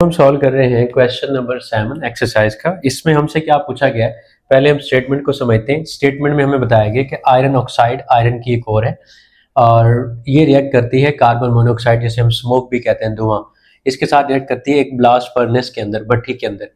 हम सॉल्व कर रहे हैं क्वेश्चन नंबर 7 एक्सरसाइज का। इसमें हमसे क्या पूछा गया है, पहले हम स्टेटमेंट को समझते हैं। स्टेटमेंट में हमें बताया गया कि आयरन ऑक्साइड आयरन की एक और है और ये रिएक्ट करती है कार्बन मोनोऑक्साइड, जिसे हम स्मोक भी कहते हैं, धुआं, इसके साथ रिएक्ट करती है एक ब्लास्ट फर्नेस के अंदर, भट्ठी के अंदर।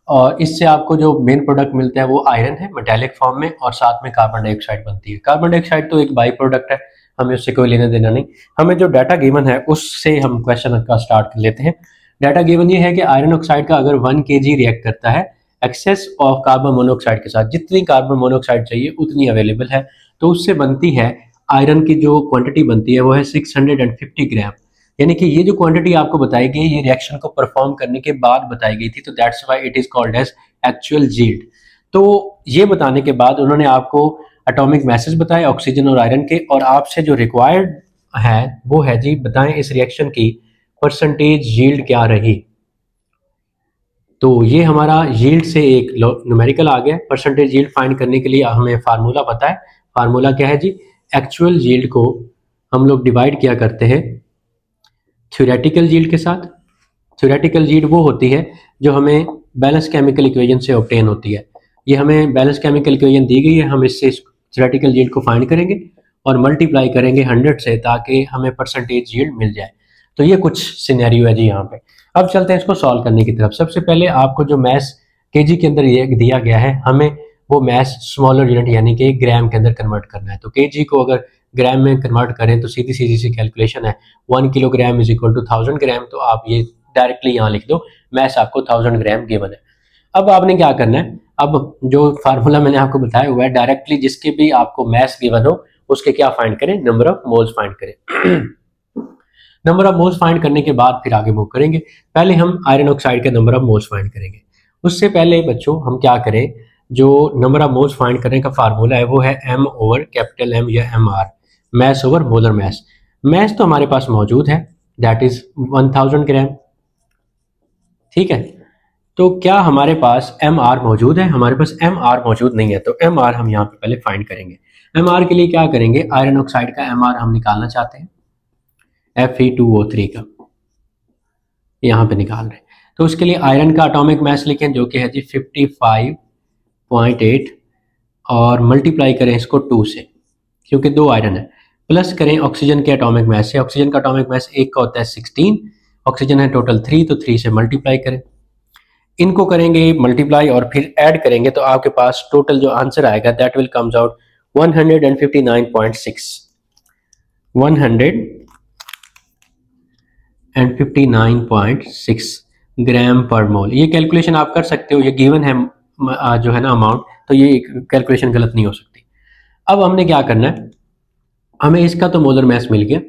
और इससे आपको जो मेन प्रोडक्ट मिलता है वो आयरन है मेटेलिक फॉर्म में, और साथ में कार्बन डाइऑक्साइड बनती है। कार्बन डाइऑक्साइड तो एक बाई प्रोडक्ट है, हमें उससे कोई लेना देना नहीं। हमें जो डाटा गिवन है उससे हम क्वेश्चन का स्टार्ट कर लेते हैं। डाटा गिवन ये है कि आयरन ऑक्साइड का अगर 1 kg रिएक्ट करता है एक्सेस ऑफ कार्बन मोनोऑक्साइड के साथ, जितनी कार्बन मोनोऑक्साइड चाहिए उतनी अवेलेबल है, तो उससे बनती है आयरन की जो क्वांटिटी बनती है वो है 650 ग्राम। यानी कि ये जो क्वांटिटी आपको बताई गई ये रिएक्शन को परफॉर्म करने के बाद बताई गई थी, तो that's why it is called as actual yield. तो ये बताने के बाद उन्होंने आपको एटॉमिक मैसेज बताए ऑक्सीजन और आयरन के, और आपसे जो रिक्वायर्ड है वो है जी बताएं इस रिएक्शन की परसेंटेज यील्ड क्या रही। तो ये हमारा यील्ड से एक न्यूमेरिकल आ गया। परसेंटेज यील्ड फाइंड करने के लिए हमें फार्मूला पता है। फार्मूला क्या है जी, एक्चुअल यील्ड को हम लोग डिवाइड किया करते हैं थ्योरेटिकल यील्ड के साथ। थ्योरेटिकल यील्ड वो होती है जो हमें बैलेंस केमिकल इक्वेशन से ऑब्टेन होती है। ये हमें बैलेंस केमिकल इक्वेशन दी गई है, हम इससे थ्योरेटिकल यील्ड को फाइंड करेंगे और मल्टीप्लाई करेंगे 100 से, ताकि हमें परसेंटेज यील्ड मिल जाए। तो ये कुछ सिनेरियो है जी यहाँ पे। अब चलते हैं इसको सॉल्व करने की तरफ। सबसे पहले आपको जो मैस केजी के अंदर दिया गया है, हमें वो मैस स्मॉलर यूनिट यानी कि ग्राम के अंदर कन्वर्ट करना है। तो केजी को अगर ग्राम में कन्वर्ट करें तो सीधी सीधी सी कैलकुलेशन है, 1 किलोग्राम इज इक्वल टू 1000 ग्राम। तो आप ये डायरेक्टली यहाँ लिख दो, मैस आपको 1000 ग्राम गिवन है। अब आपने क्या करना है, अब जो फार्मूला मैंने आपको बताया हुआ है, डायरेक्टली जिसके भी आपको मैस गिवन हो उसके क्या फाइंड करें, नंबर ऑफ मोल्स फाइंड करें। नंबर ऑफ मोल्स फाइंड करने के बाद फिर आगे मूव करेंगे। पहले हम आयरन ऑक्साइड के नंबर ऑफ मोल्स फाइंड करेंगे। उससे पहले बच्चों हम क्या करें, जो नंबर ऑफ मोल्स फाइंड करने का फार्मूला है वो है M ओवर कैपिटल M या MR, mass over molar mass. Mass तो हमारे पास मौजूद है, दैट इज 1000 ग्राम। ठीक है, तो क्या हमारे पास MR मौजूद है? हमारे पास MR मौजूद नहीं है, तो MR हम यहाँ पे पहले फाइंड करेंगे। MR के लिए क्या करेंगे, आयरन ऑक्साइड का MR हम निकालना चाहते हैं, Fe2O3 का यहाँ पे निकाल रहे हैं। तो उसके लिए आयरन का एटॉमिक मैस लिखें जो कि है जी 55.8, और मल्टीप्लाई करें इसको 2 से, क्योंकि 2 आयरन है, प्लस करें ऑक्सीजन के एटॉमिक मैस से। ऑक्सीजन का एटॉमिक मैस एक का होता है 16, ऑक्सीजन है टोटल 3, तो 3 से मल्टीप्लाई करें। इनको करेंगे मल्टीप्लाई और फिर ऐड करेंगे, तो आपके पास टोटल जो आंसर आएगा दैट विल कम्स आउट 159.6 ग्राम पर मोल। ये कैलकुलेशन आप कर सकते हो, ये गिवन है जो है ना अमाउंट, तो ये कैलकुलेशन गलत नहीं हो सकती। अब हमने क्या करना है, हमें इसका तो मोलर मैस मिल गया,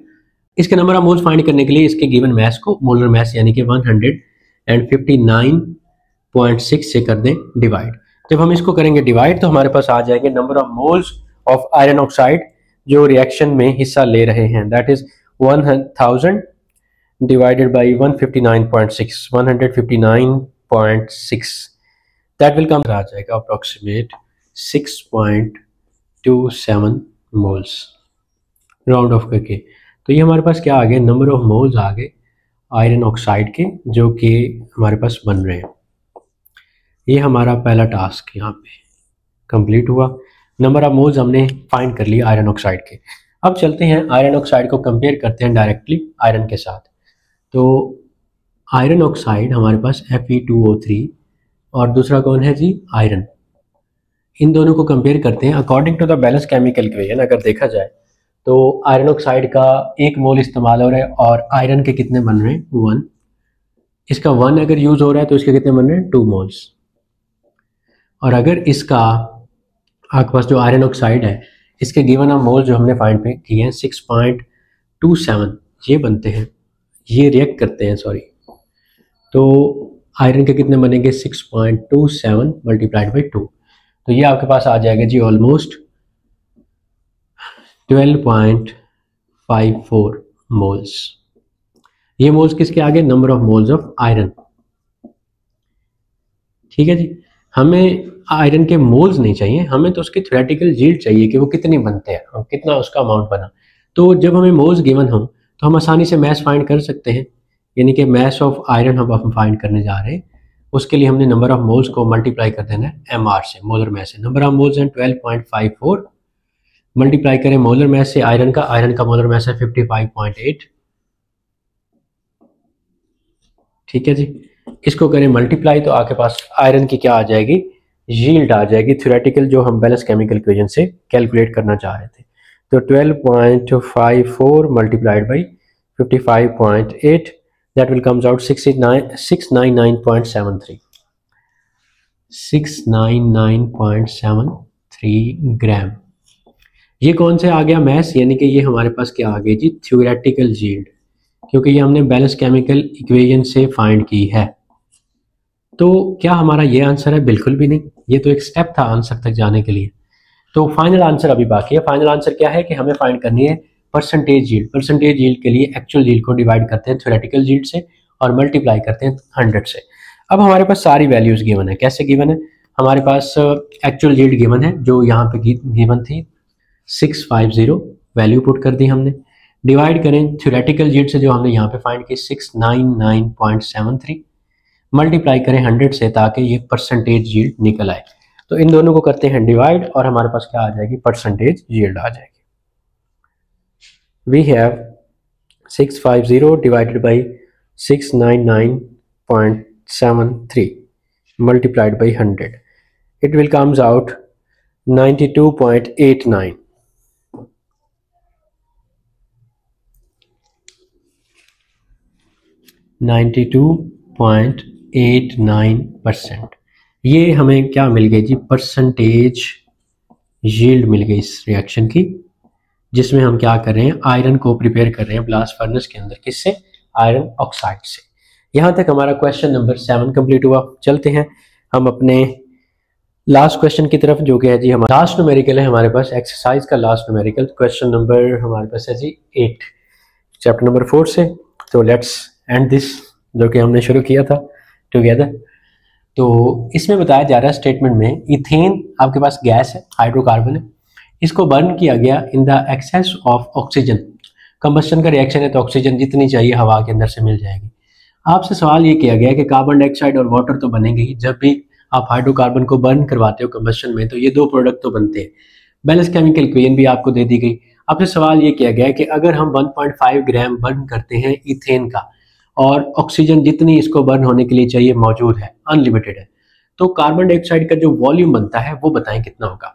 इसके नंबर ऑफ मोल्स फाइंड करने के लिए इसके गिवन मैस को मोलर मैस यानी कि 159.6 से कर दें डिवाइड। जब हम इसको करेंगे डिवाइड तो हमारे पास आ जाएंगे number of moles of iron oxide जो रिएक्शन में हिस्सा ले रहे हैं, that is 1000 divided by 159.6 that will come आ जाएगा अप्रोक्सीमेट 6.27 मोल्स राउंड ऑफ करके। तो ये हमारे पास क्या आ गए, नंबर ऑफ मोल्स आ गए आयरन ऑक्साइड के जो कि हमारे पास बन रहे हैं। ये हमारा पहला टास्क यहाँ पे कंप्लीट हुआ। नंबर ऑफ मोल्स हमने फाइंड कर लिया आयरन ऑक्साइड के। अब चलते हैं आयरन ऑक्साइड को कंपेयर करते हैं डायरेक्टली आयरन के साथ। तो आयरन ऑक्साइड हमारे पास Fe2O3 और दूसरा कौन है जी, आयरन। इन दोनों को कंपेयर करते हैं according to the balance chemical equation. अगर देखा जाए तो आयरन ऑक्साइड का 1 मोल इस्तेमाल हो रहा है और आयरन के कितने बन रहे हैं, 1। इसका 1 अगर यूज हो रहा है तो इसके कितने बन रहे हैं, 2 मोल्स। और अगर इसका आपके पास जो आयरन ऑक्साइड है इसके गिवन ऑफ मोल जो हमने फाइंड पे किए हैं 6.27 ये बनते हैं, ये रिएक्ट करते हैं सॉरी। तो आयरन के कितने बनेंगे, 6.27 मल्टीप्लाइड बाई 2, तो ये आपके पास आ जाएगा जी ऑलमोस्ट 12.54 मोल्स। ये मोल्स किसके आगे, number of moles of iron. ठीक है जी, हमें आयरन के मोल्स नहीं चाहिए, हमें तो उसकी थ्योरेटिकल यील्ड चाहिए कि वो कितने बनते हैं और कितना उसका अमाउंट बना। तो जब हमें मोल्स गिवन हो तो हम आसानी से मैस फाइंड कर सकते हैं। यानी कि मास ऑफ आयरन हम फाइंड करने जा रहे हैं। उसके लिए हमने नंबर ऑफ मोल्स को मल्टीप्लाई कर देना है MR से, मोलर मास से। नंबर ऑफ मोल्स हैं 12.54, मल्टीप्लाई करें मोलर मास से आयरन का मोलर मास है 55.8। ठीक है जी, इसको करें मल्टीप्लाई तो आपके पास आयरन की क्या आ जाएगी, यील्ड आ जाएगी, थ्योरेटिकल जो हम बैलेंस केमिकल इक्वेशन से कैलकुलेट करना चाह रहे थे। तो 12.54 multiplied by 55.8 that will comes out 699.73 699.73 ग्राम। ये कौन से आ गया मैस, यानी कि ये हमारे पास क्या आ गई जी, थ्योरेटिकल यील्ड, क्योंकि ये हमने बैलेंस केमिकल इक्वेशन से फाइंड की है। तो क्या हमारा ये आंसर है? बिल्कुल भी नहीं, ये तो एक स्टेप था आंसर तक जाने के लिए। तो फाइनल आंसर अभी बाकी है। फाइनल आंसर क्या है कि हमें फाइंड करनी है परसेंटेज यील्ड। परसेंटेज यील्ड के लिए एक्चुअल यील्ड को डिवाइड करते हैं थ्योरेटिकल यील्ड से और मल्टीप्लाई करते हैं 100 से। अब हमारे पास सारी वैल्यूज गिवन है। कैसे गिवन है? हमारे पास एक्चुअल यील्ड गिवन है जो यहाँ पे गिवन थी 650, वैल्यू पुट कर दी हमने। डिवाइड करें थ्योरेटिकल यील्ड से जो हमने यहाँ पे फाइंड की 699.73, मल्टीप्लाई करें 100 से ताकि ये परसेंटेज यील्ड निकल आए। तो इन दोनों को करते हैं डिवाइड और हमारे पास क्या आ जाएगी, परसेंटेज यील्ड आ जाएगी। We have 650 divided by 699.73 multiplied by 100, it will comes out 92.89। 92.89%। ये हमें क्या मिल गई जी, परसेंटेज यील्ड मिल गई इस रिएक्शन की, जिसमें हम क्या कर रहे हैं, आयरन को प्रिपेयर कर रहे हैं ब्लास्ट फर्नेस के अंदर। किससे? आयरन ऑक्साइड से। यहाँ तक हमारा क्वेश्चन नंबर 7 कंप्लीट हुआ। चलते हैं हम अपने लास्ट क्वेश्चन की तरफ, जो कि है जी हमारा लास्ट न्यूमेरिकल है हमारे पास, एक्सरसाइज का लास्ट न्यूमेरिकल। क्वेश्चन नंबर हमारे पास है जी 8 चैप्टर नंबर 4 से। तो लेट्स एंड दिस, जो कि हमने शुरू किया था टुगेदर। तो इसमें बताया जा रहा है स्टेटमेंट में, इथेन आपके पास गैस है, हाइड्रोकार्बन है, इसको बर्न किया गया in the excess of oxygen. Combustion का रिएक्शन है तो ऑक्सीजन जितनी चाहिए हवा के अंदर से मिल जाएगी। आपसे सवाल ये किया गया है कि कार्बन डाइऑक्साइड और वाटर तो बनेंगे ही, जब भी आप हाइड्रोकार्बन को बर्न करवाते हो कंबस्टन में तो ये दो प्रोडक्ट तो बनते हैं। बैलेंस केमिकल इक्वेशन भी आपको दे दी गई। आपसे सवाल ये किया गया है कि अगर हम 1.5 ग्राम बर्न करते हैं इथेन का और ऑक्सीजन जितनी इसको बर्न होने के लिए चाहिए मौजूद है, अनलिमिटेड है, तो कार्बन डाइऑक्साइड का जो वॉल्यूम बनता है वो बताएं कितना होगा।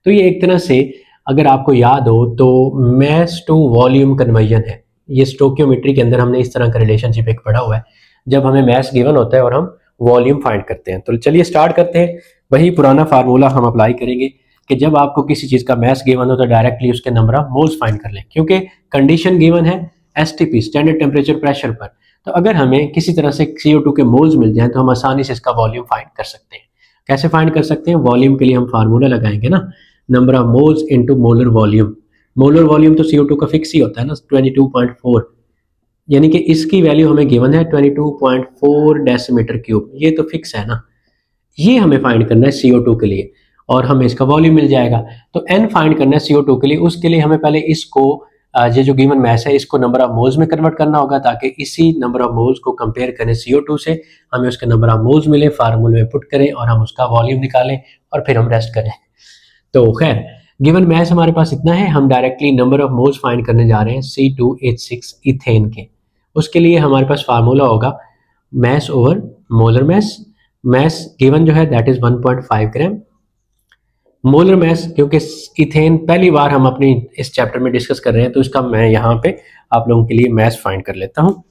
तो ये एक तरह से अगर आपको याद हो तो मास टू वॉल्यूम कन्वर्जन है। ये स्टोकियोमेट्री के अंदर हमने इस तरह का रिलेशनशिप एक पढ़ा हुआ है, जब हमें मास गिवन होता है और हम वॉल्यूम फाइंड करते हैं। तो चलिए स्टार्ट करते हैं। वही पुराना फार्मूला हम अप्लाई करेंगे कि जब आपको किसी चीज़ का मास गिवन हो तो डायरेक्टली उसके नंबर ऑफ मोल्स फाइंड कर लें, क्योंकि कंडीशन गिवन है STP, स्टैंडर्ड टेम्परेचर प्रेशर पर। तो अगर हमें किसी तरह से CO2 के मोल्स मिल जाएं तो हम आसानी से इसका वॉल्यूम फाइंड कर सकते हैं। कैसे फाइंड कर सकते हैं? वॉल्यूम के लिए हम फार्मूला लगाएंगे ना, number of moles into molar volume. Molar volume तो CO2 का फिक्स ही होता है ना, 22.4, यानी कि इसकी वैल्यू हमें गिवन है 22.4 डेसीमीटर क्यूब, ये तो फिक्स है ना। ये हमें फाइंड करना है CO2 के लिए और हमें इसका वॉल्यूम मिल जाएगा। तो N फाइंड करना है CO2 के लिए, उसके लिए हमें पहले इसको ये जो गिवन मैस है इसको नंबर ऑफ मोल्स में कन्वर्ट करना होगा, ताकि इसी नंबर ऑफ मोल्स को कंपेयर करें CO2 से, हमें उसके नंबर ऑफ मोल्स मिले, फार्मूले में पुट करें और हम उसका वॉल्यूम निकालें और फिर हम रेस्ट करें। तो खैर गिवन मैस हमारे पास इतना है, हम directly number of moles find करने जा रहे हैं C2H6 इथेन के। उसके लिए हमारे पास फार्मूला होगा mass over molar mass. Mass given जो है that is 1.5 gram. Molar mass, क्योंकि इथेन पहली बार हम अपनी इस चैप्टर में डिस्कस कर रहे हैं तो इसका मैं यहाँ पे आप लोगों के लिए मैस फाइंड कर लेता हूँ।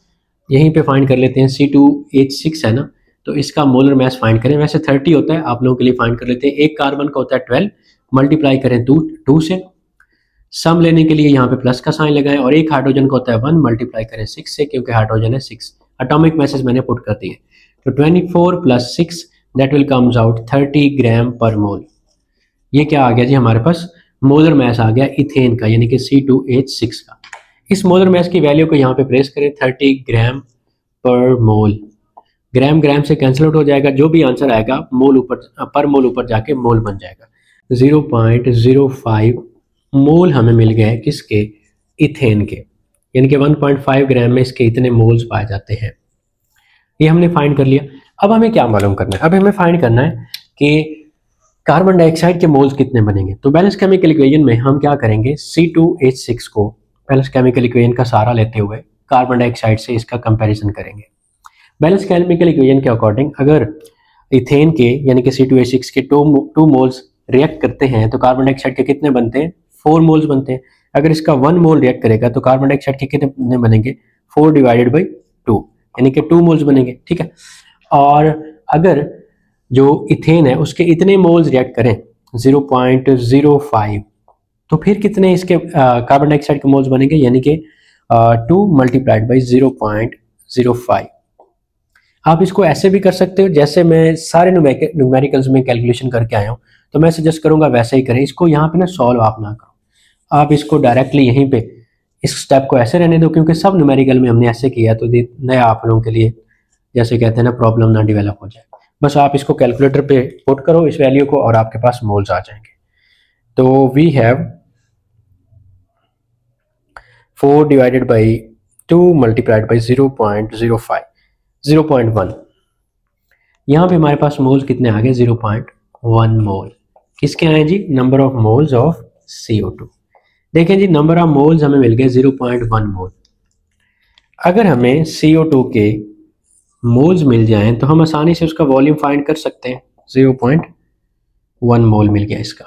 यहीं पे फाइंड कर लेते हैं, C2H6 है ना, तो इसका मोलर मैस फाइंड करें। वैसे 30 होता है, आप लोगों के लिए फाइंड कर लेते हैं। एक कार्बन का होता है 12, मल्टीप्लाई करें 2 से, सम लेने के लिए यहाँ पे प्लस का साइन लगाएं, और एक हाइड्रोजन का होता है 1, मल्टीप्लाई करें 6 से, क्योंकि हाइड्रोजन है 6। एटॉमिक मैसेज मैंने पुट कर दिए, तो 24 + 6 दैट विल कम्स आउट 30 ग्राम पर मोल। ये क्या आ गया जी हमारे पास? मोलर मैस आ गया इथेन का, यानी कि C2H6 का। इस मोलर मैस की वैल्यू को यहाँ पे प्रेस करें 30 ग्राम पर मोल। ग्राम ग्राम से कैंसिल आउट हो जाएगा, जो भी आंसर आएगा मोल ऊपर पर मोल ऊपर जाके मोल बन जाएगा। 0.05 मोल हमें मिल गए किसके? इथेन के। यानी कि 1.5 ग्राम में इसके इतने मोल्स पाए जाते हैं। ये हमने फाइंड कर लिया। अब हमें क्या मालूम करना है, अब हमें फाइंड करना है कि कार्बन डाइऑक्साइड के मोल्स कितने बनेंगे। तो बैलेंस केमिकल इक्वेशन में हम क्या करेंगे, C2H6 को बैलेंस केमिकल इक्वेशन का सहारा लेते हुए कार्बन डाइऑक्साइड से इसका कंपैरिजन करेंगे। बैलेंस केमिकल इक्वेशन के अकॉर्डिंग अगर इथेन के यानी कि C2H6 के 2 मोल्स रिएक्ट करते हैं तो कार्बन डाइऑक्साइड के कितने बनते हैं, 4 मोल्स बनते हैं। अगर इसका 1 मोल रिएक्ट करेगा तो कार्बन डाइऑक्साइड के कितने बनेंगे, 4/2 यानी कि 2 मोल्स बनेंगे, ठीक है। और अगर जो इथेन है उसके इतने मोल्स रिएक्ट करें 0.05 तो फिर कितने इसके कार्बन डाइऑक्साइड के मोल्स बनेंगे, यानी कि 2 × 0.05। आप इसको ऐसे भी कर सकते हो जैसे मैं सारे न्यूमेरिकल्स में कैलकुलेशन करके आया हूँ, तो मैं सजेस्ट करूंगा वैसे ही करें। इसको यहाँ पे ना सॉल्व आप ना करो, आप इसको डायरेक्टली यहीं पे इस स्टेप को ऐसे रहने दो, क्योंकि सब न्यूमेरिकल में हमने ऐसे किया तो नया आप लोगों के लिए जैसे कहते हैं ना प्रॉब्लम ना डेवलप हो जाए। बस आप इसको कैलकुलेटर पे पुट करो इस वैल्यू को और आपके पास मोल्स आ जाएंगे। तो वी हैव 4/2 × 0.05 यहाँ पे हमारे पास मोल्स कितने आ गए, 0.1 मोल। किसके आए ji, number of moles of CO2। देखें जी नंबर ऑफ मोल्स हमें मिल गए 0.1 मोल। अगर हमें CO2 के मोल्स मिल जाएं तो हम आसानी से उसका वॉल्यूम फाइंड कर सकते हैं। 0.1 मोल मिल गया इसका।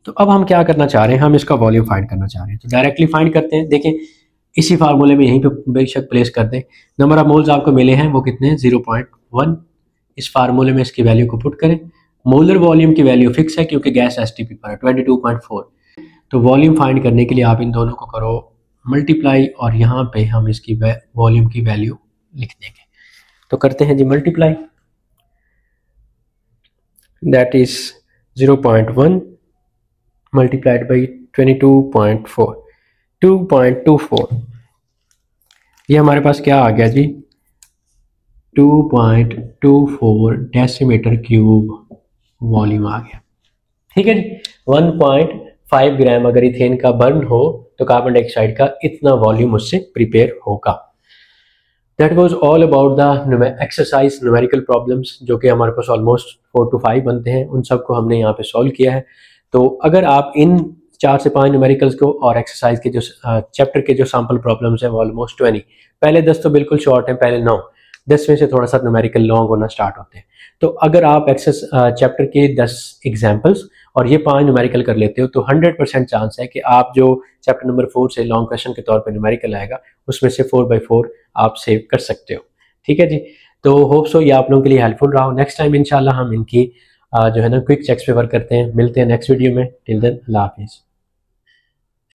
तो अब हम क्या करना चाह रहे हैं, हम इसका वॉल्यूम फाइंड करना चाह रहे हैं, तो डायरेक्टली फाइंड करते हैं। देखें इसी फार्मूले में यहीं पे बेशक प्लेस कर दें। नंबर ऑफ मोल्स आपको मिले हैं वो कितने हैं, 0.1। इस फार्मूले में इसकी वैल्यू को पुट करें। मोलर वॉल्यूम की वैल्यू फिक्स है क्योंकि गैस STP पर है 22.4। तो वॉल्यूम फाइंड करने के लिए आप इन दोनों को करो मल्टीप्लाई और यहाँ पे हम इसकी वॉल्यूम की वैल्यू लिख देंगे। तो करते हैं ji multiply, that is 0.1 multiplied by 22.4 2.24। ये हमारे पास क्या आ गया जी, 2.24 डेसीमीटर क्यूब वॉल्यूम आ गया, ठीक है जी। 1.5 ग्राम अगर इथेन का बर्न हो तो कार्बन डाइऑक्साइड का इतना वॉल्यूम उससे प्रिपेयर होगा। That was all about the exercise numerical problems, जो कि हमारे पास ऑलमोस्ट 4 to 5 बनते हैं। उन सबको हमने यहाँ पे सॉल्व किया है। तो अगर आप इन 4 से 5 न्यूमेरिकल्स को और एक्सरसाइज के जो चैप्टर के जो सैम्पल प्रॉब्लम्स हैं वो ऑलमोस्ट 20, पहले 10 तो बिल्कुल शॉर्ट हैं, पहले 9, 10वें से थोड़ा सा न्यूमेरिकल लॉन्ग होना स्टार्ट होते हैं। तो अगर आप चैप्टर के 10 एग्जाम्पल्स और ये 5 न्यूमेरिकल कर लेते हो तो 100% चांस है कि आप जो चैप्टर नंबर 4 से लॉन्ग क्वेश्चन के तौर पे न्यूमेरिकल आएगा उसमें से 4/4 आप सेव कर सकते हो, ठीक है जी। तो होप सो ये आप लोगों के लिए हेल्पफुल रहा हो। नेक्स्ट टाइम इंशाल्लाह हम इनकी जो है ना क्विक चेक्स पे वर्क करते हैं। मिलते हैं नेक्स्ट वीडियो में। टिल देन अल्लाह हाफिज़।